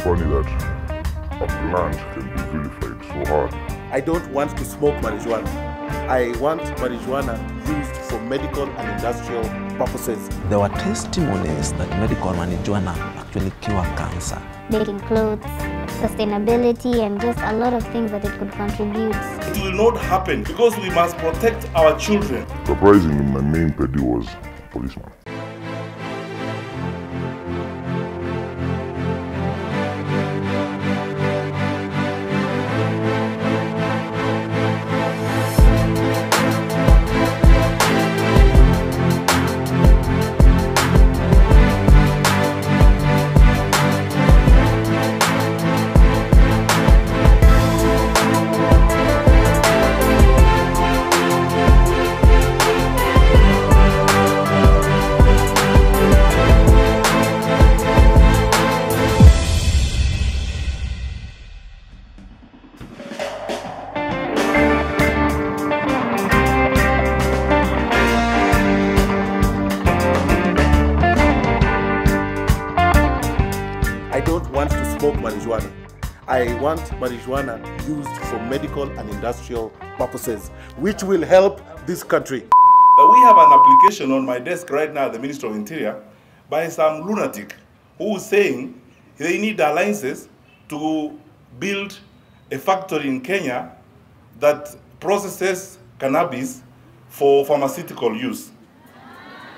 funny that a plant can be vilified so hard. I don't want to smoke marijuana. I want marijuana used for medical and industrial purposes. There were testimonies that medical marijuana actually cure cancer. Making clothes, sustainability, and just a lot of things that it could contribute. It will not happen because we must protect our children. Surprisingly, my main pedi was policeman. I don't want to smoke marijuana. I want marijuana used for medical and industrial purposes, which will help this country. But we have an application on my desk right now at the Ministry of Interior by some lunatic who is saying they need a license to build a factory in Kenya that processes cannabis for pharmaceutical use.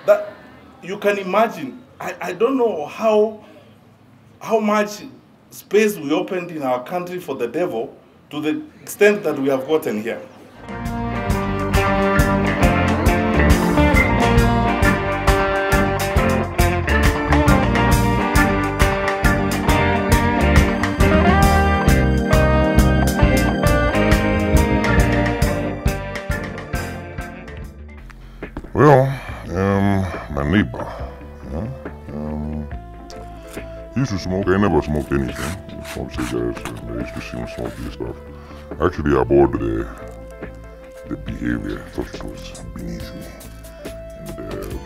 That you can imagine. I don't know how much space we opened in our country for the devil to the extent that we have gotten here. Well, my neighbor, he used to smoke. I never smoked anything. He smoked cigarettes, and I used to see him smoking stuff. Actually, I abhorred the behavior. I thought it was beneath me and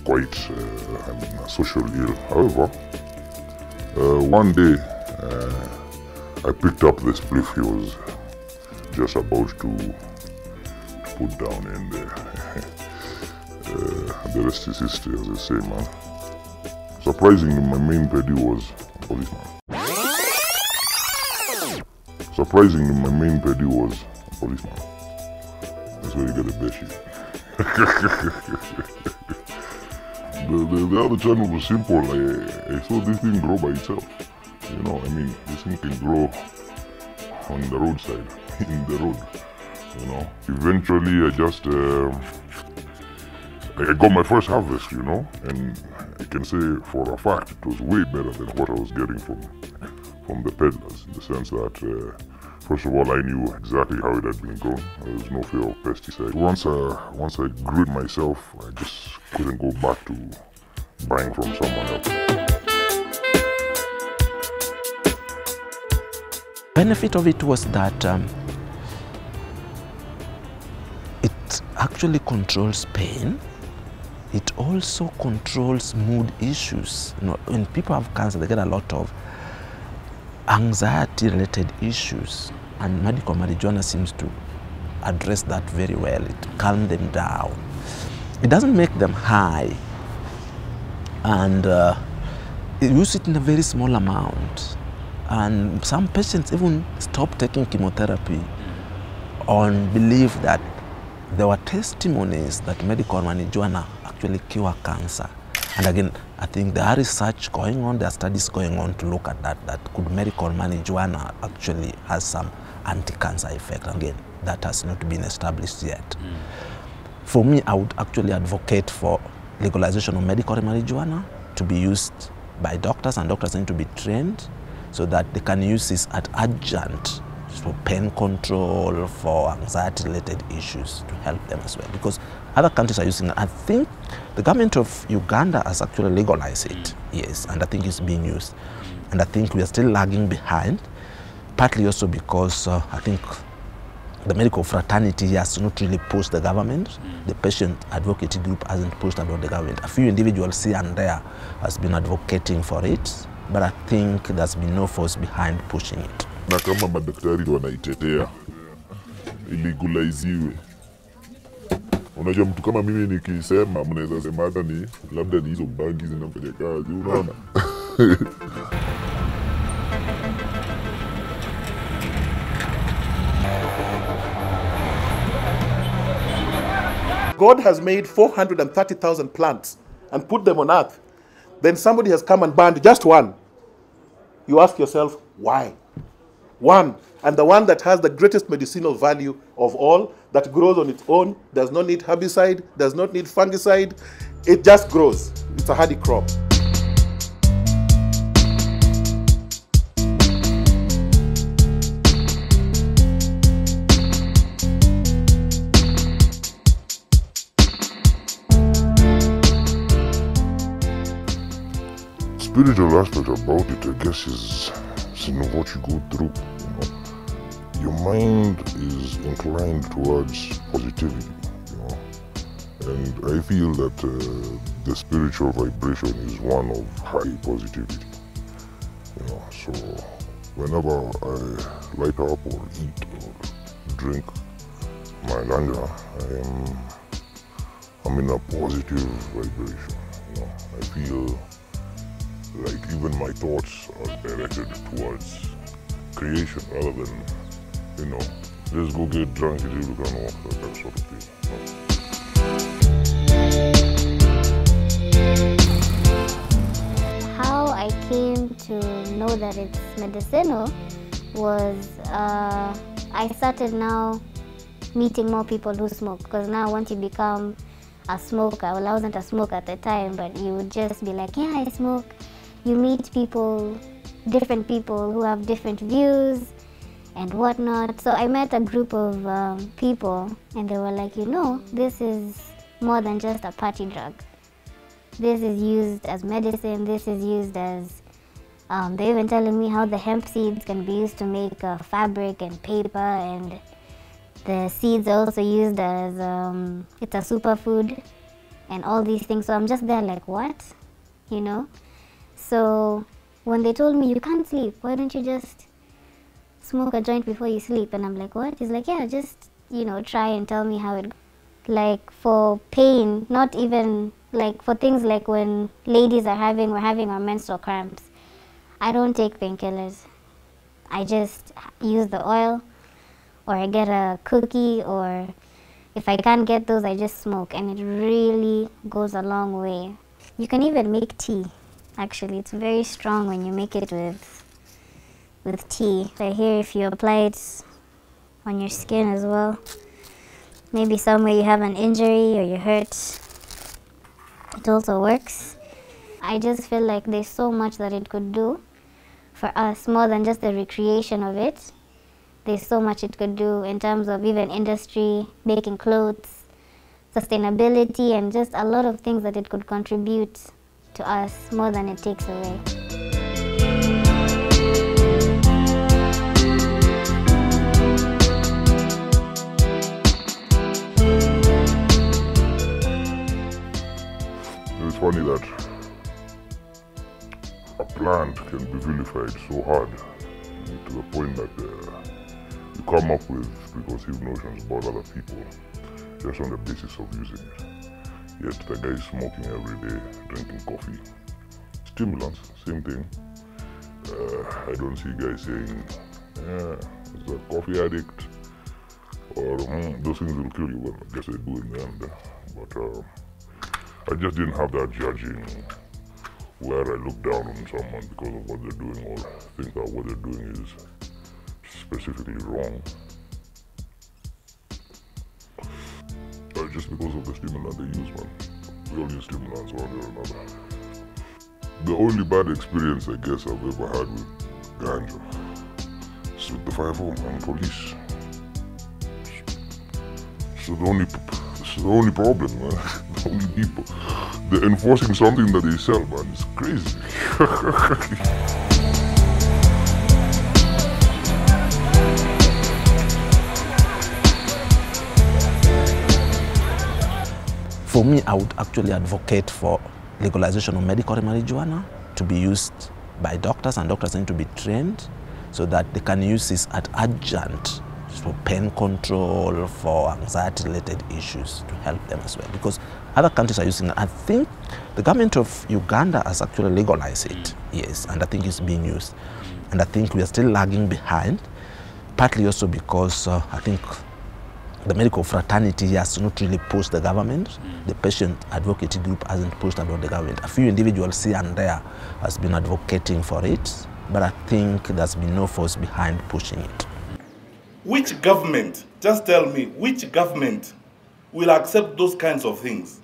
quite social ill. However, one day I picked up the spliff he was just about to put down, and the rest is history, as they say, man. Surprisingly, my main pedi was policeman. Surprisingly, my main pedi was policeman. That's where you get the best shit. the other channel was simple. I saw this thing grow by itself. You know, I mean, this thing can grow on the roadside, in the road. You know, eventually I just I got my first harvest, you know, and I can say for a fact it was way better than what I was getting from the peddlers, in the sense that first of all, I knew exactly how it had been grown. There was no fear of pesticides. Once I grew it myself, I just couldn't go back to buying from someone else. Benefit of it was that it actually controls pain. It also controls mood issues. You know, when people have cancer, they get a lot of anxiety-related issues, and medical marijuana seems to address that very well. It calms them down. It doesn't make them high, and use it in a very small amount. And some patients even stop taking chemotherapy on belief that there were testimonies that medical marijuana actually cure cancer. And again, I think there are research going on, there are studies going on to look at that could medical marijuana actually has some anti-cancer effect. Again, that has not been established yet. For me, I would actually advocate for legalization of medical marijuana to be used by doctors, and doctors need to be trained so that they can use this as adjunct for pain control, for anxiety-related issues, to help them as well. Because other countries are using it. I think the government of Uganda has actually legalized it, yes, and I think it's being used. And I think we are still lagging behind, partly also because I think the medical fraternity has not really pushed the government. The patient advocacy group hasn't pushed about the government. A few individuals here and there has been advocating for it, but I think there's been no force behind pushing it. Na kama madaktari wanaitetea ilegaliziwe. Unajua mtu kama mimi nikisema mnaweza sema hata ni labda ni hizo bangi zinafanya kazi, unaona? God has made 430,000 plants and put them on earth. Then somebody has come and banned just one. You ask yourself, why? One, and the one that has the greatest medicinal value of all, that grows on its own, does not need herbicide, does not need fungicide, it just grows. It's a hardy crop. Spiritual aspect about it, I guess, is in what you go through. Your mind is inclined towards positivity, and I feel that the spiritual vibration is one of high positivity. So whenever I light up or eat or drink my ganja, I'm in a positive vibration. I feel like even my thoughts are directed towards creation rather than, just go get drunk and you can walk, that sort of thing. How I came to know that it's medicinal was I started now meeting more people who smoke, because now once you become a smoker, well, I wasn't a smoker at the time, but you would just be like, yeah, I smoke. You meet people, different people who have different views and whatnot. So I met a group of people, and they were like, this is more than just a party drug. This is used as medicine. This is used as, they're even telling me how the hemp seeds can be used to make fabric and paper, and the seeds are also used as, it's a superfood and all these things. So I'm just there like, what? So when they told me, you can't sleep, why don't you just smoke a joint before you sleep? And I'm like, what? He's like, yeah, just, try and tell me how it goes. Like for pain, not even like for things like when ladies we're having our menstrual cramps, I don't take painkillers. I just use the oil, or I get a cookie, or if I can't get those, I just smoke, and it really goes a long way. You can even make tea. Actually, it's very strong when you make it with tea. I hear if you apply it on your skin as well, maybe somewhere you have an injury or you're hurt, it also works. I just feel like there's so much that it could do for us, more than just the recreation of it. There's so much it could do in terms of even industry, making clothes, sustainability, and just a lot of things that it could contribute to us more than it takes away. It's funny that a plant can be vilified so hard to the point that you come up with preconceived notions about other people just on the basis of using it. Yet the guy is smoking every day, drinking coffee. Stimulants, same thing. I don't see guys saying, it's a coffee addict, or those things will kill you. Well, I guess they do in the end. But I just didn't have that judging where I look down on someone because of what they're doing, or think that what they're doing is specifically wrong. Just because of the stimulant they use, man. We all use stimulants one way or another. The only bad experience I guess I've ever had with ganja is with the 5-0 and police. So the only problem, man. The only people. They're enforcing something that they sell, man. It's crazy. For me, I would actually advocate for legalization of medical marijuana to be used by doctors, and doctors need to be trained so that they can use this at urgent for pain control, for anxiety-related issues to help them as well. Because other countries are using it. I think the government of Uganda has actually legalized it, yes, and I think it's being used. And I think we are still lagging behind, partly also because I think the medical fraternity has not really pushed the government. The patient advocacy group hasn't pushed about the government. A few individuals here and there has been advocating for it, but I think there's been no force behind pushing it. Which government, just tell me, which government will accept those kinds of things?